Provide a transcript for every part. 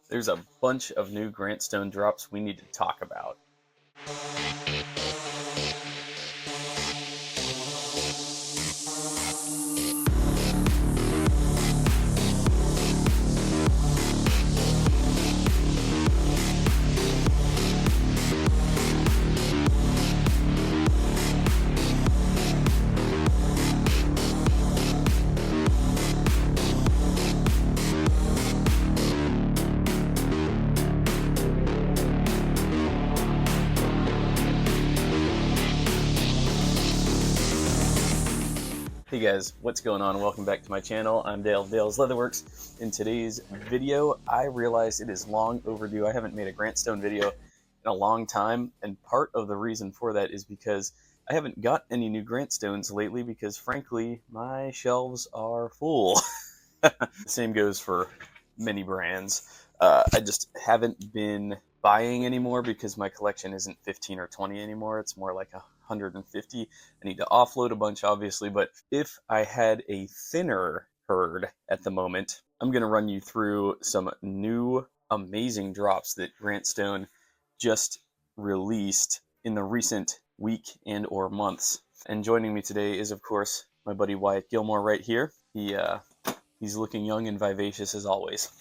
There's a bunch of new Grantstone drops we need to talk about. Hey guys, what's going on? Welcome back to my channel. I'm Dale, Dale's Leatherworks. In today's video, I realize it is long overdue. I haven't made a Grantstone video in a long time, and part of the reason for that is because I haven't got any new Grantstones lately because, frankly, my shelves are full. The same goes for many brands. I just haven't been buying anymore because my collection isn't 15 or 20 anymore. It's more like 150. I need to offload a bunch, obviously, but if I had a thinner herd at the moment, I'm going to run you through some new amazing drops that Grantstone just released in the recent week and or months. And joining me today is, of course, my buddy Wyatt Gilmore right here. He's looking young and vivacious as always.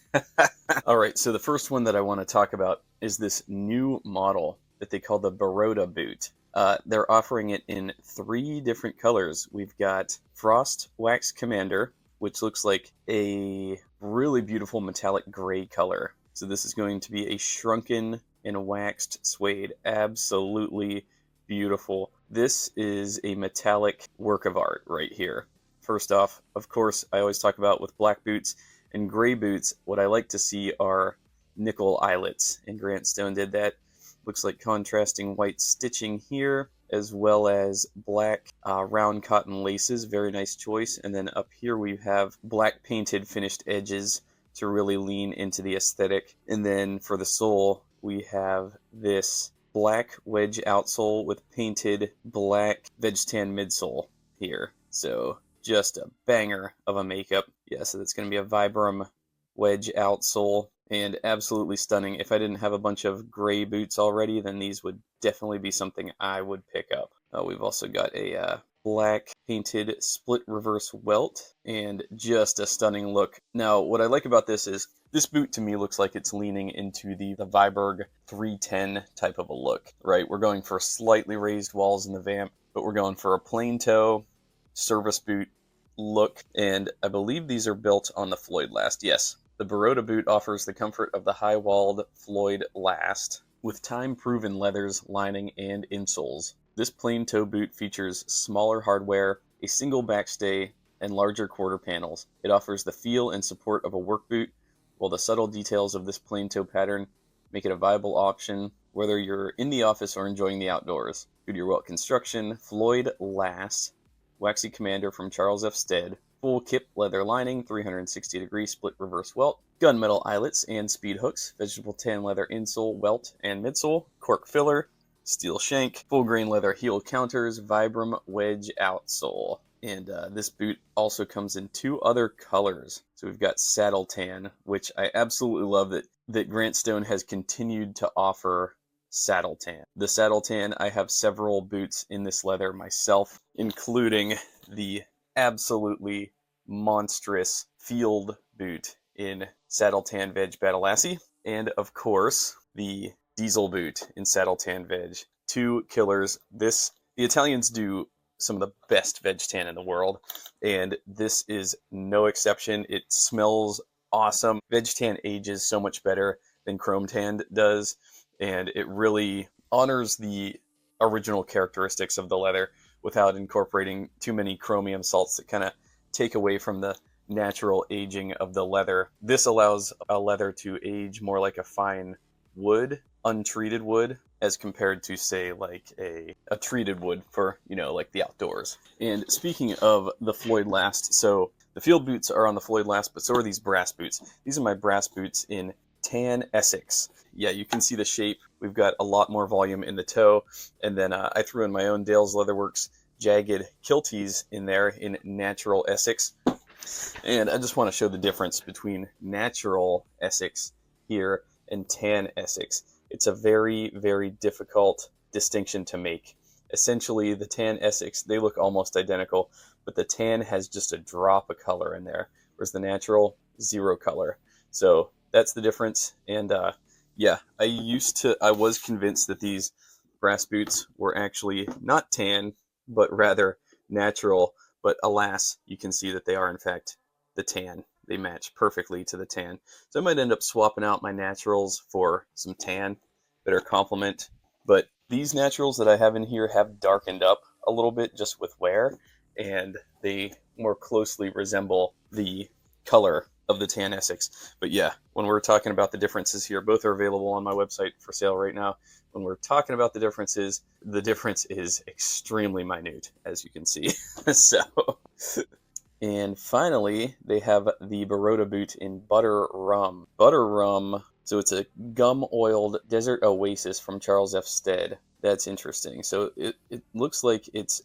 All right, so the first one that I want to talk about is this new model that they call the Baroda Boot. They're offering it in 3 different colors. We've got Frost Wax Commander, which looks like a really beautiful metallic gray color. So this is going to be a shrunken and waxed suede. Absolutely beautiful. This is a metallic work of art right here. First off, of course, I always talk about with black boots and gray boots, what I like to see are nickel eyelets, and Grantstone did that. Looks like contrasting white stitching here, as well as black round cotton laces. Very nice choice. And then up here we have black painted finished edges to really lean into the aesthetic. And then for the sole, we have this black wedge outsole with painted black veg tan midsole here. So just a banger of a makeup. Yeah, so that's going to be a Vibram wedge outsole, and absolutely stunning. If I didn't have a bunch of gray boots already, then these would definitely be something I would pick up. We've also got a black painted split reverse welt, and just a stunning look. Now, what I like about this is, this boot to me looks like it's leaning into the Viberg 310 type of a look, right? We're going for slightly raised walls in the vamp, but we're going for a plain toe service boot look, and I believe these are built on the Floyd last. Yes, the Baroda boot offers the comfort of the high-walled Floyd last with time-proven leathers, lining, and insoles. This plain toe boot features smaller hardware, a single backstay, and larger quarter panels. It offers the feel and support of a work boot, while the subtle details of this plain toe pattern make it a viable option whether you're in the office or enjoying the outdoors. Goodyear welt construction, Floyd last, Waxy Commander from Charles F. Stead, full kip leather lining, 360-degree split reverse welt, gunmetal eyelets and speed hooks, vegetable tan leather insole, welt, and midsole, cork filler, steel shank, full grain leather heel counters, Vibram wedge outsole. And this boot also comes in 2 other colors. So we've got saddle tan, which I absolutely love that Grantstone has continued to offer saddle tan. The saddle tan, I have several boots in this leather myself, including the absolutely monstrous field boot in saddle tan veg Badalassi, and of course the diesel boot in saddle tan veg. 2 killers. The Italians do some of the best veg tan in the world, and this is no exception. It smells awesome. Veg tan ages so much better than chrome tan does, and it really honors the original characteristics of the leather without incorporating too many chromium salts that kind of take away from the natural aging of the leather. This allows a leather to age more like a fine wood, untreated wood, as compared to, say, like a treated wood for, like the outdoors. And speaking of the Floyd last, so the field boots are on the Floyd last, but so are these brass boots. These are my brass boots in tan Essex. Yeah, you can see the shape. We've got a lot more volume in the toe, and then I threw in my own Dale's Leatherworks jagged kilties in there in natural Essex. And I just want to show the difference between natural Essex here and tan Essex. It's a very, very difficult distinction to make. Essentially, the tan Essex, they look almost identical, but the tan has just a drop of color in there, whereas the natural, zero color. So that's the difference. And yeah, I was convinced that these brass boots were actually not tan, but rather natural. But alas, you can see that they are in fact the tan. They match perfectly to the tan. So I might end up swapping out my naturals for some tan, better complement. But these naturals that I have in here have darkened up a little bit just with wear, and they more closely resemble the color of the tan Essex. But yeah, when we're talking about the differences here, both are available on my website for sale right now. When we're talking about the differences, the difference is extremely minute, as you can see. So, and finally, they have the Baroda Boot in Butter Rum. Butter Rum, so it's a gum-oiled desert oasis from Charles F. Stead. That's interesting. So it looks like it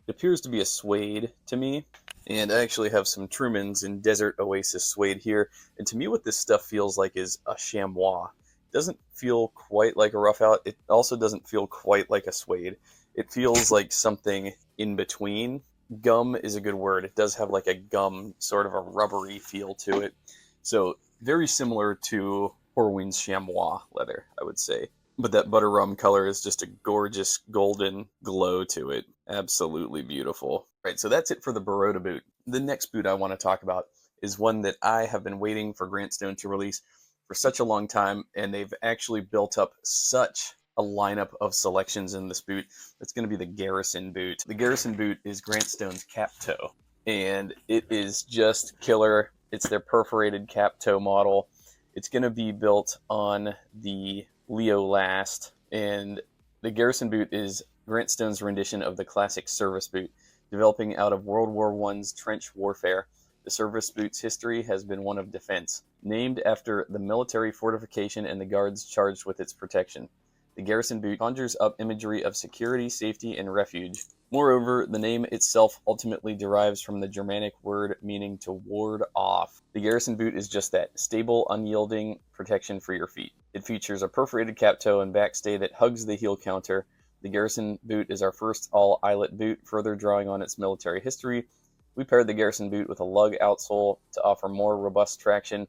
appears to be a suede to me. And I actually have some Trumans in Desert Oasis suede here. And to me, what this stuff feels like is a chamois. It doesn't feel quite like a rough out. It also doesn't feel quite like a suede. It feels like something in between. Gum is a good word. It does have like a gum, sort of a rubbery feel to it. So very similar to Horween's chamois leather, I would say. But that butter rum color is just a gorgeous golden glow to it. Absolutely beautiful. Right, so that's it for the Baroda boot. The next boot I want to talk about is one that I have been waiting for Grant Stone to release for such a long time, and they've actually built up such a lineup of selections in this boot. That's going to be the Garrison boot. The Garrison boot is Grant Stone's cap toe, and it is just killer. It's their perforated cap toe model. It's going to be built on the Leo Last, and the Garrison boot is Grant Stone's rendition of the classic service boot, developing out of World War I's trench warfare. The service boot's history has been one of defense, named after the military fortification and the guards charged with its protection. The Garrison boot conjures up imagery of security, safety, and refuge. Moreover, the name itself ultimately derives from the Germanic word meaning to ward off. The Garrison boot is just that, stable, unyielding protection for your feet. It features a perforated cap toe and backstay that hugs the heel counter. The Garrison boot is our first all-eyelet boot, further drawing on its military history. We paired the Garrison boot with a lug outsole to offer more robust traction.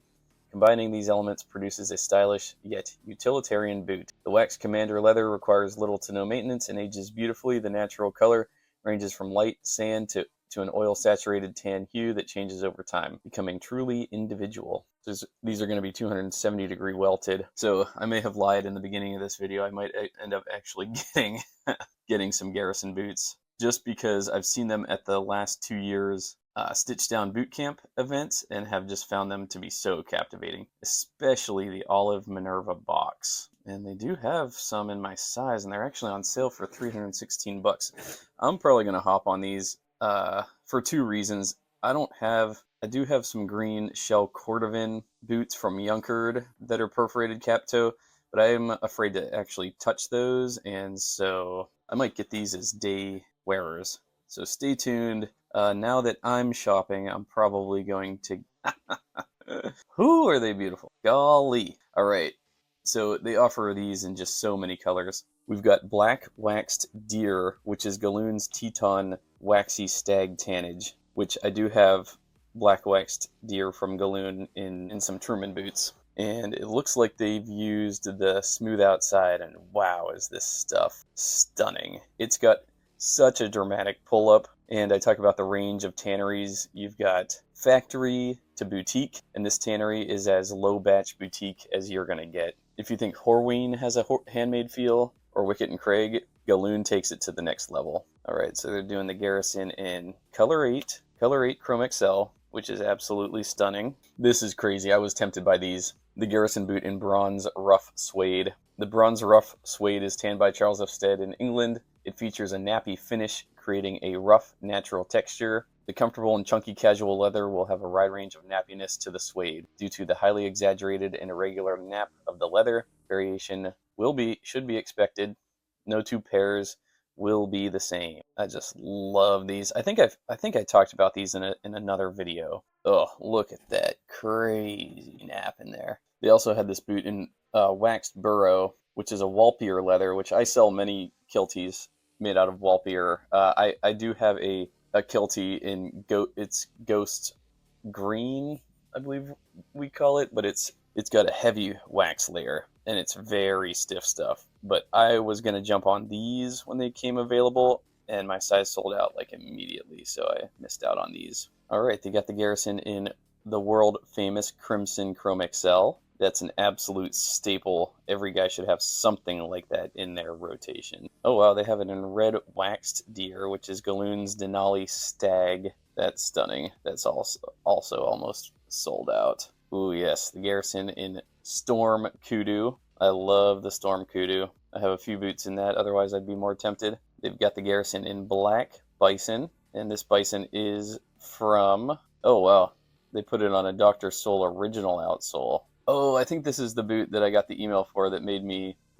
Combining these elements produces a stylish yet utilitarian boot. The waxed commander leather requires little to no maintenance and ages beautifully. The natural color ranges from light sand to an oil-saturated tan hue that changes over time, becoming truly individual. These are going to be 270-degree welted, so I may have lied in the beginning of this video. I might end up actually getting some Garrison boots, just because I've seen them at the last 2 years' Stitch Down Boot Camp events and have just found them to be so captivating, especially the Olive Minerva box. And they do have some in my size, and they're actually on sale for $316. I'm probably going to hop on these for two reasons. I do have some green shell cordovan boots from Junkard that are perforated cap toe, but I am afraid to actually touch those, and so I might get these as day wearers. So stay tuned. Now that I'm shopping, I'm probably going to... Whoo, are they beautiful. Golly. All right. So they offer these in just so many colors. We've got Black Waxed Deer, which is Galloon's Teton Waxy Stag Tannage, which I do have Black Waxed Deer from Galloon in some Truman boots. And it looks like they've used the smooth outside, and wow, is this stuff stunning. It's got such a dramatic pull-up, and I talk about the range of tanneries. You've got factory to boutique, and this tannery is as low-batch boutique as you're going to get. If you think Horween has a handmade feel, or Wicket and Craig, Galloon takes it to the next level. All right, so they're doing the Garrison in Color 8 Chrome XL, which is absolutely stunning. This is crazy. I was tempted by these. The Garrison boot in Bronze Rough Suede. The Bronze Rough Suede is tanned by Charles F. Stead in England. It features a nappy finish, creating a rough, natural texture. The comfortable and chunky casual leather will have a wide range of nappiness to the suede. Due to the highly exaggerated and irregular nap of the leather, variation should be expected. No two pairs will be the same. I just love these. I think I talked about these in another video. Oh, look at that crazy nap in there. They also had this boot in waxed burro, which is a Walpier leather, which I sell many kilties made out of Walpier. I do have a kiltie in it's Ghost Green, I believe we call it, but it's got a heavy wax layer and it's very stiff stuff. But I was gonna jump on these when they came available, and my size sold out like immediately, so I missed out on these. All right, they got the Garrison in the world famous Crimson Chrome XL. That's an absolute staple. Every guy should have something like that in their rotation. Oh wow, they have it in red waxed deer, which is Galloon's Denali Stag. That's stunning. That's also almost sold out. Ooh yes, the Garrison in Storm Kudu. I love the Storm Kudu. I have a few boots in that, otherwise I'd be more tempted. They've got the Garrison in Black Bison, and this Bison is from, oh wow, they put it on a Dr. Soul original outsole. Oh, I think this is the boot that I got the email for that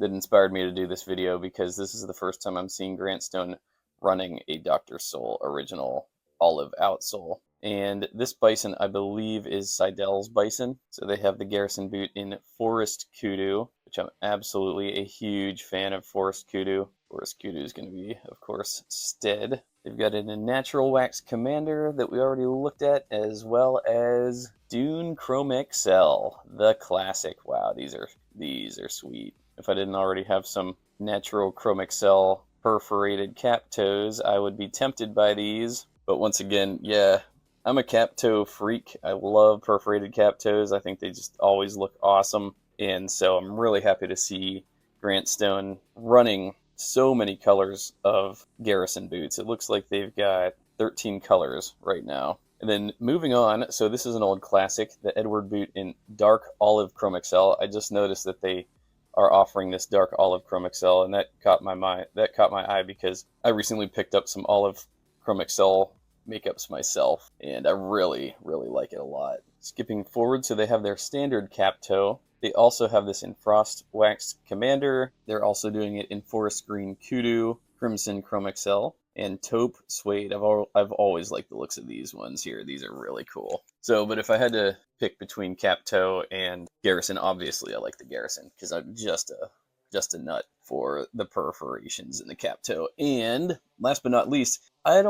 inspired me to do this video, because this is the first time I'm seeing Grant Stone running a Dr. Soul original olive outsole. And this Bison, I believe, is Seidel's Bison. So they have the Garrison boot in Forest Kudu, which I'm absolutely a huge fan of Forest Kudu. Forest Kudu is going to be, of course, Stead. They've got it in Natural Wax Commander that we already looked at, as well as Dune Chrome XL, the classic. Wow, these are sweet. If I didn't already have some Natural Chrome XL perforated cap toes, I would be tempted by these. But once again, yeah, I'm a cap toe freak. I love perforated cap toes. I think they just always look awesome. And so I'm really happy to see Grant Stone running so many colors of Garrison boots. It looks like they've got 13 colors right now. And then moving on, so this is an old classic, the Edward boot in Dark Olive Chrome XL. I just noticed that they are offering this Dark Olive Chrome XL, and that caught my eye because I recently picked up some Olive Chrome XL makeups myself, and I really like it a lot. Skipping forward, so they have their standard cap toe. They also have this in Frost Waxed Commander. They're also doing it in Forest Green Kudu, Crimson Chrome XL, and Taupe Suede. I've always liked the looks of these ones here. These are really cool. So, but if I had to pick between cap toe and Garrison, obviously I like the Garrison because I'm just a nut for the perforations in the cap toe. And last but not least, I'm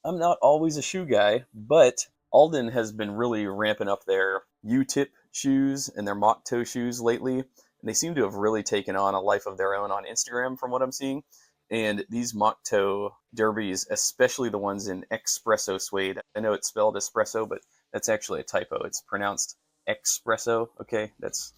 not always a shoe guy, but Alden has been really ramping up their U-tip shoes and their Moc Toe shoes lately, and they seem to have really taken on a life of their own on Instagram from what I'm seeing. And these Moc Toe Derbies, especially the ones in Espresso Suede, I know it's spelled espresso, but that's actually a typo. It's pronounced espresso. Okay, that's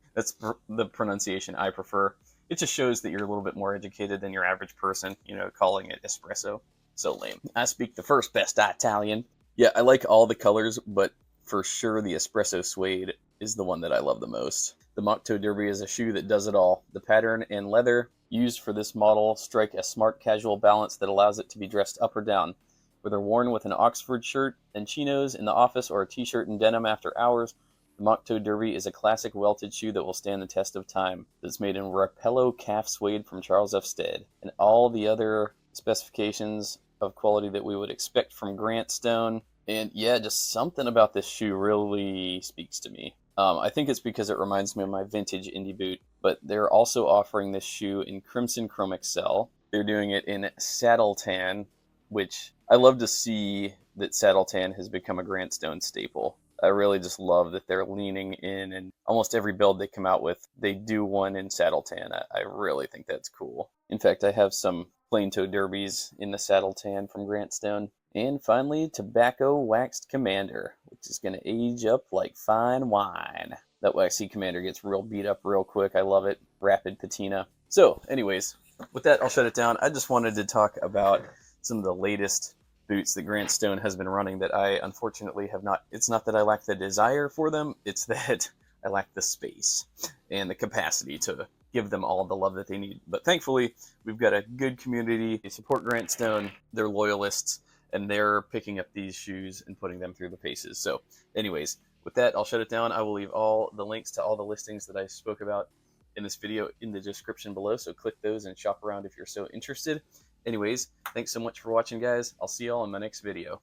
the pronunciation I prefer. It just shows that you're a little bit more educated than your average person, calling it espresso. So lame. I speak the first best Italian. Yeah, I like all the colors, but for sure the Espresso Suede is the one that I love the most. The Moc Toe Derby is a shoe that does it all. The pattern and leather used for this model strike a smart casual balance that allows it to be dressed up or down. Whether worn with an Oxford shirt and chinos in the office or a t-shirt and denim after hours, the Moc Toe Derby is a classic welted shoe that will stand the test of time. It's made in Rapello calf suede from Charles F. Stead, and all the other specifications of quality that we would expect from Grant Stone. And yeah, just something about this shoe really speaks to me. I think it's because it reminds me of my vintage indie boot, but they're also offering this shoe in Crimson Chrome XL. They're doing it in Saddle Tan, which I love to see that Saddle Tan has become a Grant Stone staple. I really just love that they're leaning in, and almost every build they come out with, they do one in Saddle Tan. I really think that's cool. In fact, I have some plain toe derbies in the Saddle Tan from Grant Stone. And finally, Tobacco Waxed Commander, which is going to age up like fine wine. That waxy Commander gets real beat up real quick. I love it. Rapid patina. So, anyways, with that, I'll shut it down. I just wanted to talk about some of the latest boots that Grant Stone has been running that I unfortunately have not. It's not that I lack the desire for them. It's that I lack the space and the capacity to give them all the love that they need. But thankfully, we've got a good community. They support Grant Stone. They're loyalists, and they're picking up these shoes and putting them through the paces. So anyways, with that, I'll shut it down. I will leave all the links to all the listings that I spoke about in this video in the description below, so click those and shop around if you're so interested. Anyways, thanks so much for watching, guys. I'll see y'all in my next video.